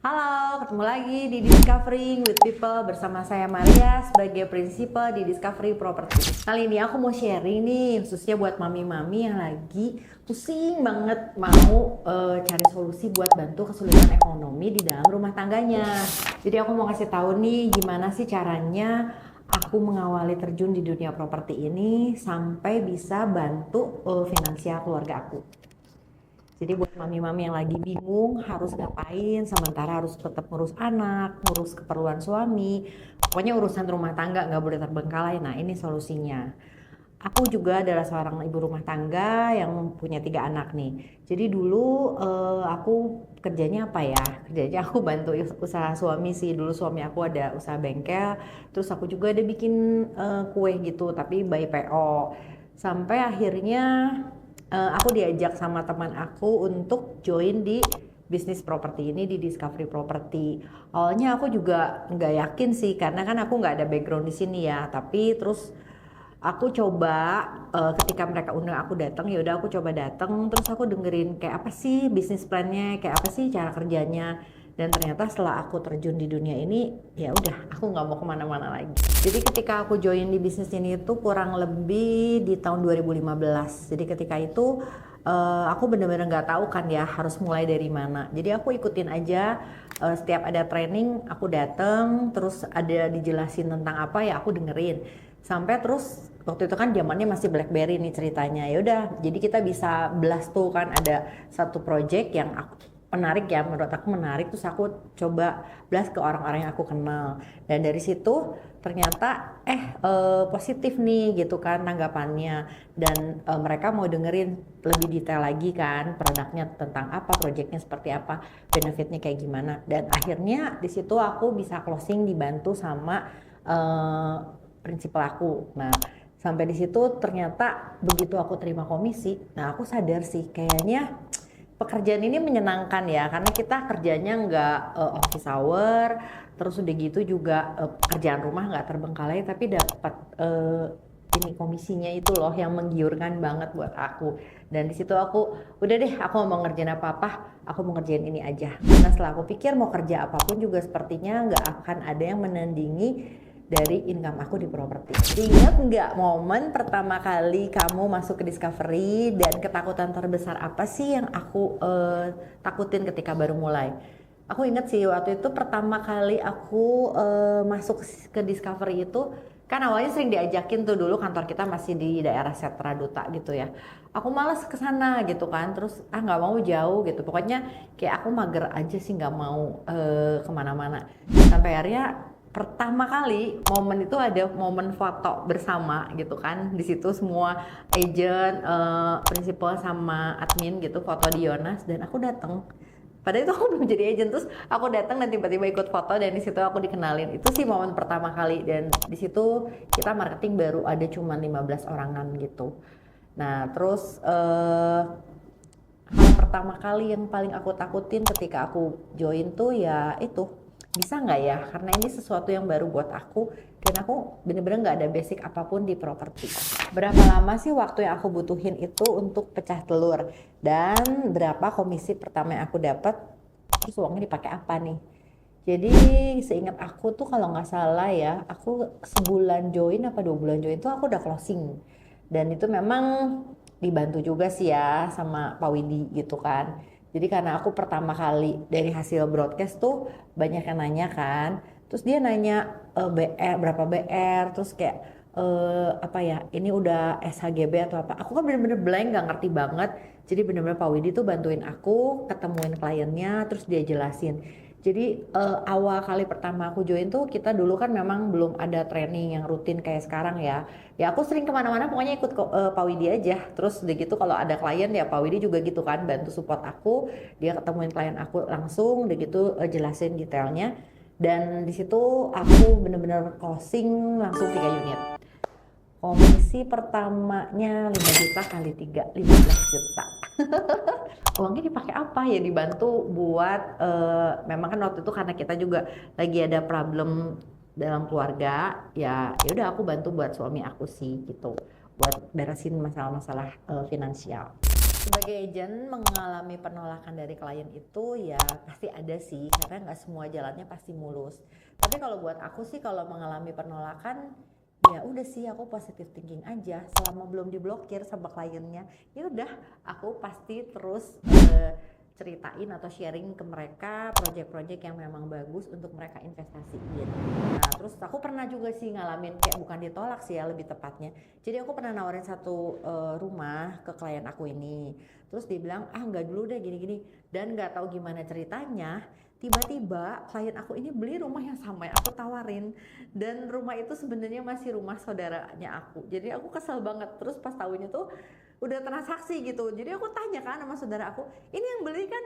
Halo, ketemu lagi di Discovering with People bersama saya Maria sebagai prinsipal di Discovery Property. Kali ini aku mau sharing nih, khususnya buat mami-mami yang lagi pusing banget mau cari solusi buat bantu kesulitan ekonomi di dalam rumah tangganya. Jadi aku mau kasih tahu nih gimana sih caranya aku mengawali terjun di dunia properti ini sampai bisa bantu finansial keluarga aku. Jadi buat mami-mami yang lagi bingung harus ngapain, sementara harus tetap ngurus anak, ngurus keperluan suami, pokoknya urusan rumah tangga nggak boleh terbengkalai. Nah ini solusinya. Aku juga adalah seorang ibu rumah tangga yang punya 3 anak nih. Jadi dulu aku kerjanya apa ya? Kerjanya aku bantu usaha suami sih. Dulu suami aku ada usaha bengkel, terus aku juga ada bikin kue gitu, tapi by PO. Sampai akhirnya aku diajak sama teman aku untuk join di bisnis properti ini di Discovery Property. Awalnya aku juga nggak yakin sih karena kan aku nggak ada background di sini ya. Tapi terus aku coba ketika mereka undang aku datang, ya udah aku coba datang. Terus aku dengerin kayak apa sih bisnis plannya, kayak apa sih cara kerjanya. Dan ternyata setelah aku terjun di dunia ini, ya udah aku nggak mau kemana-mana lagi. Jadi ketika aku join di bisnis ini itu kurang lebih di tahun 2015. Jadi ketika itu aku bener-bener nggak tahu kan ya harus mulai dari mana. Jadi aku ikutin aja, setiap ada training aku dateng, terus ada dijelasin tentang apa ya aku dengerin. Sampai terus waktu itu kan zamannya masih BlackBerry nih ceritanya. Ya udah, jadi kita bisa blast tuh kan ada satu project yang menarik ya, menurut aku menarik, terus aku coba blast ke orang-orang yang aku kenal. Dan dari situ ternyata positif nih gitu kan tanggapannya, dan mereka mau dengerin lebih detail lagi kan produknya tentang apa, projectnya seperti apa, benefitnya kayak gimana. Dan akhirnya di situ aku bisa closing dibantu sama prinsipal aku. Nah sampai di situ ternyata begitu aku terima komisi, nah aku sadar sih kayaknya pekerjaan ini menyenangkan ya, karena kita kerjanya nggak office hour, terus udah gitu juga pekerjaan rumah nggak terbengkalai, tapi dapat ini komisinya itu loh yang menggiurkan banget buat aku. Dan di situ aku udah deh, aku mau ngerjain apa-apa, aku mau ngerjain ini aja. Karena setelah aku pikir mau kerja apapun juga sepertinya nggak akan ada yang menandingi dari income aku di properti. Ingat nggak momen pertama kali kamu masuk ke Discovery dan ketakutan terbesar apa sih yang aku takutin ketika baru mulai? Aku ingat sih waktu itu pertama kali aku masuk ke Discovery itu, kan awalnya sering diajakin tuh, dulu kantor kita masih di daerah Setra Duta gitu ya. Aku malas ke sana gitu kan, terus nggak mau jauh gitu. Pokoknya kayak aku mager aja sih, nggak mau kemana-mana. Sampai akhirnya pertama kali momen itu ada momen foto bersama gitu kan, di situ semua agent, prinsipal sama admin gitu foto di Yonas, dan aku datang. Padahal itu aku belum jadi agent, terus aku datang dan tiba-tiba ikut foto, dan di situ aku dikenalin. Itu sih momen pertama kali, dan di situ kita marketing baru ada cuma 15 orangan gitu. Nah terus hal pertama kali yang paling aku takutin ketika aku join tuh ya itu, bisa nggak ya, karena ini sesuatu yang baru buat aku dan aku bener-bener nggak ada basic apapun di properti. Berapa lama sih waktu yang aku butuhin itu untuk pecah telur, dan berapa komisi pertama yang aku dapat, terus uangnya dipakai apa nih. Jadi seingat aku tuh kalau nggak salah ya, aku sebulan join apa 2 bulan join tuh aku udah closing. Dan itu memang dibantu juga sih ya sama Pak Widi gitu kan. Jadi karena aku pertama kali dari hasil broadcast tuh banyak yang nanya kan. Terus dia nanya BR, berapa BR, terus kayak apa ya, ini udah SHGB atau apa. Aku kan bener-bener blank, gak ngerti banget. Jadi bener-bener Pak Widi tuh bantuin aku, ketemuin kliennya, terus dia jelasin. Jadi awal kali pertama aku join tuh, kita dulu kan memang belum ada training yang rutin kayak sekarang ya. Ya aku sering kemana-mana pokoknya ikut Pak Widi aja. Terus udah gitu kalau ada klien ya Pak Widi juga gitu kan, bantu support aku. Dia ketemuin klien aku langsung, udah gitu jelasin detailnya. Dan di situ aku bener-bener closing langsung 3 unit. Komisi pertamanya 5 juta kali 3, 15 juta. Uangnya dipakai apa ya, dibantu buat memang kan waktu itu karena kita juga lagi ada problem dalam keluarga, ya udah aku bantu buat suami aku sih gitu, buat beresin masalah-masalah finansial. Sebagai agent mengalami penolakan dari klien itu ya pasti ada sih, karena nggak semua jalannya pasti mulus. Tapi kalau buat aku sih kalau mengalami penolakan ya udah sih aku positive thinking aja, selama belum diblokir sama kliennya ya udah aku pasti terus ceritain atau sharing ke mereka project-project yang memang bagus untuk mereka investasiin. Nah terus aku pernah juga sih ngalamin kayak bukan ditolak sih ya lebih tepatnya. Jadi aku pernah nawarin satu rumah ke klien aku ini. Terus dia bilang enggak dulu deh gini-gini, dan nggak tahu gimana ceritanya. Tiba-tiba klien aku ini beli rumah yang sama yang aku tawarin, dan rumah itu sebenarnya masih rumah saudaranya aku. Jadi aku kesel banget. Terus pas tahunya tuh udah transaksi gitu, jadi aku tanya kan sama saudara aku, ini yang beli kan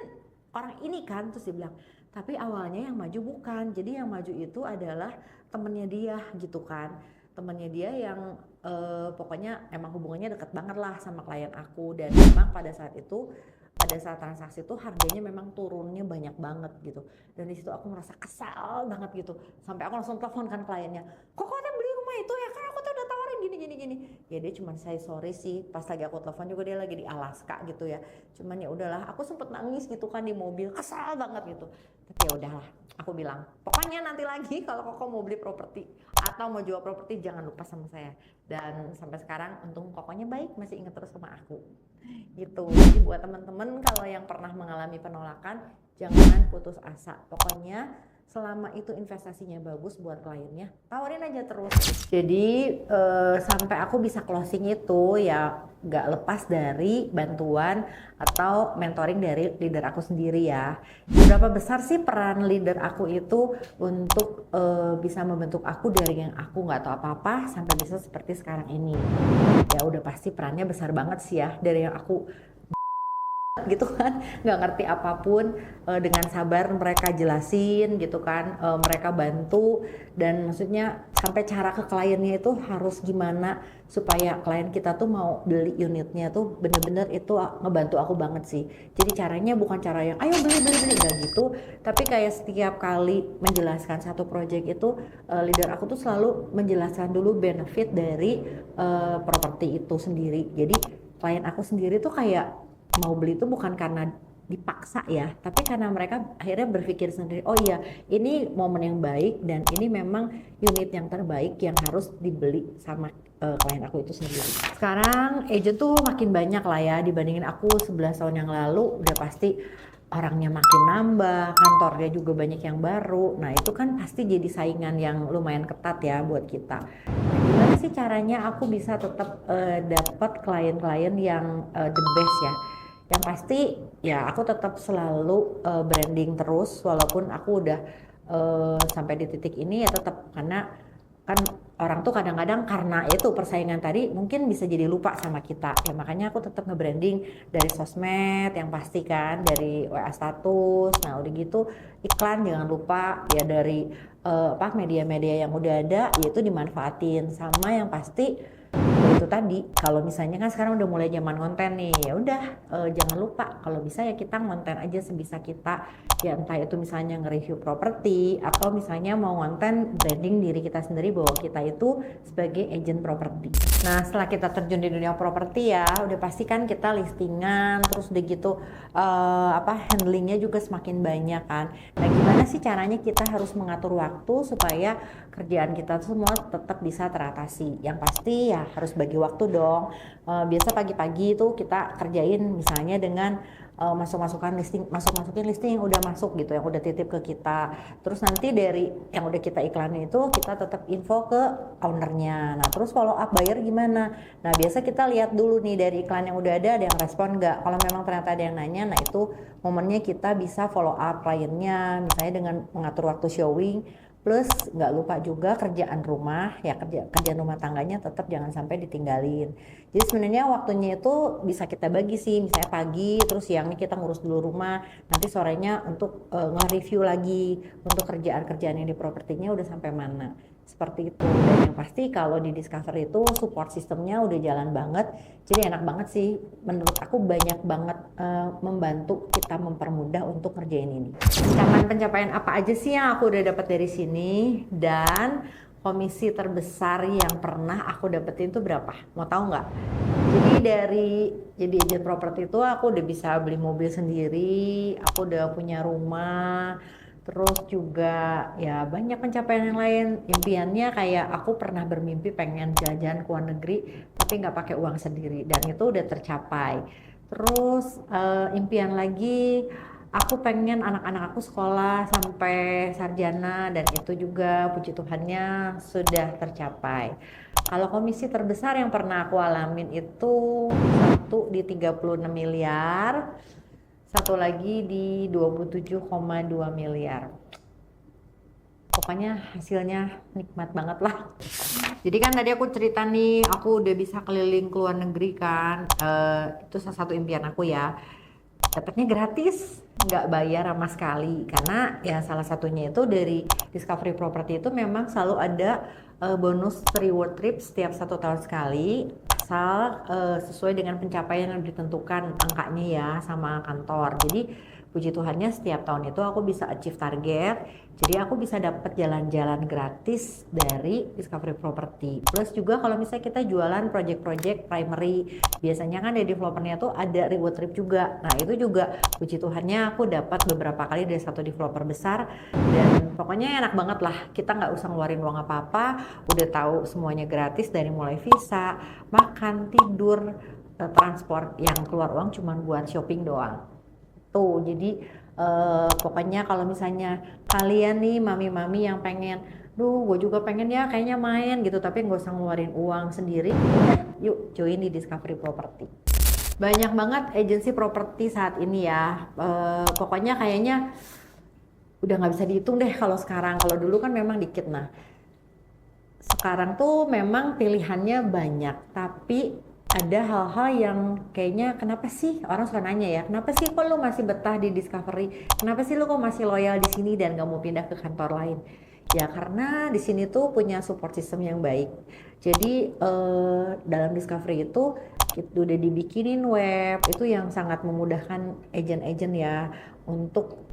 orang ini kan? Terus dia bilang, tapi awalnya yang maju bukan, jadi yang maju itu adalah temennya dia gitu kan, temennya dia yang pokoknya emang hubungannya deket banget lah sama klien aku, dan memang pada saat itu pada saat transaksi itu harganya memang turunnya banyak banget gitu, dan di situ aku merasa kesal banget gitu, sampai aku langsung telepon kan kliennya, kok kalian beli rumah itu ya kan aku tuh udah tawarin gini. Ya dia cuma say sorry sih, pas lagi aku telepon juga dia lagi di Alaska gitu ya, cuman ya udahlah, aku sempet nangis gitu kan di mobil, kesal banget gitu. Tapi ya udahlah, aku bilang pokoknya nanti lagi kalau Koko mau beli properti atau mau jual properti jangan lupa sama saya. Dan sampai sekarang untung Kokonya baik, masih inget terus sama aku gitu. Jadi buat teman-teman kalau yang pernah mengalami penolakan, jangan putus asa, pokoknya selama itu investasinya bagus buat kliennya, tawarin aja terus. Jadi sampai aku bisa closing itu ya gak lepas dari bantuan atau mentoring dari leader aku sendiri ya. Seberapa besar sih peran leader aku itu untuk bisa membentuk aku dari yang aku gak tahu apa-apa sampai bisa seperti sekarang ini. Ya udah pasti perannya besar banget sih ya, dari yang aku gitu kan, nggak ngerti apapun, dengan sabar mereka jelasin gitu kan, mereka bantu, dan maksudnya sampai cara ke kliennya itu harus gimana supaya klien kita tuh mau beli unitnya tuh bener-bener itu ngebantu aku banget sih. Jadi caranya bukan cara yang ayo beli nggak gitu, tapi kayak setiap kali menjelaskan satu project itu leader aku tuh selalu menjelaskan dulu benefit dari properti itu sendiri. Jadi klien aku sendiri tuh kayak mau beli itu bukan karena dipaksa ya, tapi karena mereka akhirnya berpikir sendiri, oh iya ini momen yang baik dan ini memang unit yang terbaik yang harus dibeli sama klien aku itu sendiri. Sekarang agent tuh makin banyak lah ya, dibandingin aku 11 tahun yang lalu udah pasti orangnya makin nambah, kantornya juga banyak yang baru. Nah itu kan pasti jadi saingan yang lumayan ketat ya buat kita. Nah, gimana sih caranya aku bisa tetap dapat klien-klien yang the best ya? Yang pasti ya aku tetap selalu branding terus, walaupun aku udah sampai di titik ini ya tetap, karena kan orang tuh kadang-kadang karena itu persaingan tadi mungkin bisa jadi lupa sama kita ya, makanya aku tetap nge-branding dari sosmed yang pasti kan, dari WA status, nah udah gitu iklan jangan lupa ya, dari media-media yang udah ada yaitu dimanfaatin, sama yang pasti itu tadi kalau misalnya kan sekarang udah mulai zaman konten nih, ya udah jangan lupa kalau bisa ya kita ngonten aja sebisa kita ya, entah itu misalnya nge-review properti atau misalnya mau ngonten branding diri kita sendiri bahwa kita itu sebagai agent properti. Nah setelah kita terjun di dunia properti ya udah pasti kan kita listingan, terus udah gitu handlingnya juga semakin banyak kan. Nah gimana sih caranya kita harus mengatur waktu supaya kerjaan kita semua tetap bisa teratasi? Yang pasti ya harus bagi waktu dong. Biasa pagi-pagi itu kita kerjain misalnya dengan masukin listing yang udah masuk gitu, yang udah titip ke kita. Terus nanti dari yang udah kita iklanin itu kita tetap info ke ownernya. Nah terus follow up buyer gimana? Nah biasa kita lihat dulu nih dari iklan yang udah ada yang respon nggak. Kalau memang ternyata ada yang nanya, nah itu momennya kita bisa follow up kliennya, misalnya dengan mengatur waktu showing. Plus nggak lupa juga kerjaan rumah ya, kerjaan rumah tangganya tetap jangan sampai ditinggalin. Jadi sebenarnya waktunya itu bisa kita bagi sih, misalnya pagi terus siangnya kita ngurus dulu rumah, nanti sorenya untuk nge-review lagi untuk kerjaan-kerjaan yang di propertinya udah sampai mana, seperti itu. Dan yang pasti kalau di Discover itu support sistemnya udah jalan banget, jadi enak banget sih menurut aku, banyak banget membantu kita mempermudah untuk ngerjain ini. Pencapaian apa aja sih yang aku udah dapat dari sini, dan komisi terbesar yang pernah aku dapetin tuh berapa? Mau tahu nggak? Jadi dari jadi agent properti itu aku udah bisa beli mobil sendiri, aku udah punya rumah, terus juga ya banyak pencapaian yang lain. Impiannya kayak aku pernah bermimpi pengen jalan-jalan ke luar negeri, tapi nggak pakai uang sendiri, dan itu udah tercapai. Terus impian lagi, aku pengen anak-anak aku sekolah sampai sarjana, dan itu juga puji Tuhannya sudah tercapai. Kalau komisi terbesar yang pernah aku alamin itu satu di 36 miliar, satu lagi di 27,2 miliar. Pokoknya hasilnya nikmat banget lah. Jadi kan tadi aku cerita nih, aku udah bisa keliling ke luar negeri kan. Itu salah satu impian aku ya. Dapatnya gratis, nggak bayar sama sekali. Karena ya salah satunya itu dari Discovery Property itu memang selalu ada bonus reward trip setiap 1 tahun sekali. Asal sesuai dengan pencapaian yang ditentukan angkanya ya sama kantor. Jadi puji Tuhannya setiap tahun itu aku bisa achieve target. Jadi aku bisa dapat jalan-jalan gratis dari Discovery Property. Plus juga kalau misalnya kita jualan project-project primary, biasanya kan dari developernya tuh ada reward trip juga. Nah itu juga puji Tuhannya aku dapat beberapa kali dari satu developer besar. Dan pokoknya enak banget lah, kita nggak usah ngeluarin uang apa-apa, udah tahu semuanya gratis dari mulai visa, makan, tidur, transport, yang keluar uang cuma buat shopping doang. Tuh, jadi pokoknya kalau misalnya kalian nih mami-mami yang pengen, duh gue juga pengen ya kayaknya main gitu, tapi nggak usah ngeluarin uang sendiri, yuk join di Discovery Property. Banyak banget agensi properti saat ini ya, pokoknya kayaknya udah nggak bisa dihitung deh kalau sekarang. Kalau dulu kan memang dikit. Nah sekarang tuh memang pilihannya banyak, tapi ada hal-hal yang kayaknya kenapa sih orang suka nanya ya, kenapa sih kok lu masih betah di Discovery, kenapa sih lu kok masih loyal di sini dan gak mau pindah ke kantor lain? Ya karena di sini tuh punya support system yang baik. Jadi dalam Discovery itu udah dibikinin web itu yang sangat memudahkan agent-agent ya untuk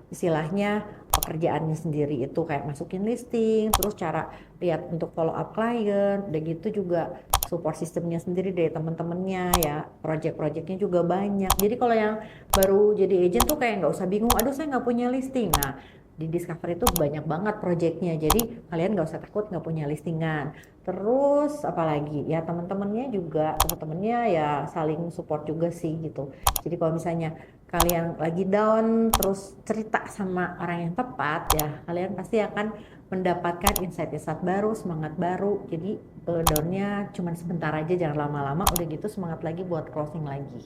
istilahnya pekerjaannya sendiri, itu kayak masukin listing, terus cara lihat untuk follow up klien, udah gitu juga support sistemnya sendiri dari teman-temannya ya, project-projectnya juga banyak. Jadi kalau yang baru jadi agent tuh kayak nggak usah bingung, aduh saya nggak punya listing. Nah di Discovery itu banyak banget projectnya, jadi kalian nggak usah takut nggak punya listingan. Terus apalagi ya, teman-temannya ya saling support juga sih gitu. Jadi kalau misalnya kalian lagi down terus cerita sama orang yang tepat ya, kalian pasti akan mendapatkan insight-insight baru, semangat baru. Jadi downnya cuma sebentar aja, jangan lama-lama, udah gitu semangat lagi buat closing lagi.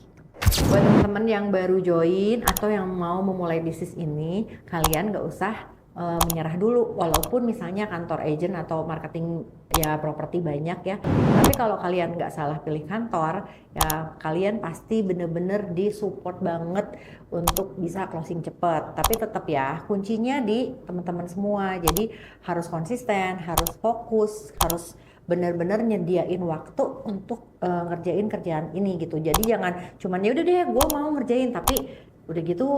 Buat teman-teman yang baru join atau yang mau memulai bisnis ini, kalian gak usah menyerah dulu, walaupun misalnya kantor agent atau marketing ya properti banyak ya, tapi kalau kalian nggak salah pilih kantor ya, kalian pasti bener-bener disupport banget untuk bisa closing cepet. Tapi tetap ya kuncinya di teman-teman semua, jadi harus konsisten, harus fokus, harus benar-benar nyediain waktu untuk ngerjain kerjaan ini gitu. Jadi jangan cuman ya udah deh gue mau ngerjain, tapi udah gitu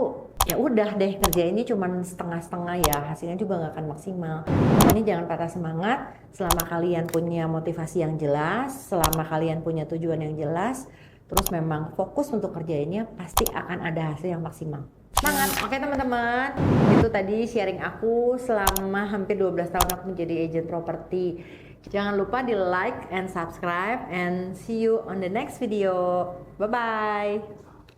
ya udah deh kerjainnya cuman setengah-setengah, ya hasilnya juga nggak akan maksimal. Makanya jangan patah semangat. Selama kalian punya motivasi yang jelas, selama kalian punya tujuan yang jelas, terus memang fokus untuk kerjainnya, pasti akan ada hasil yang maksimal. Semangat. Oke teman-teman, itu tadi sharing aku selama hampir 12 tahun aku menjadi agent properti. Jangan lupa di like and subscribe, and see you on the next video. Bye bye.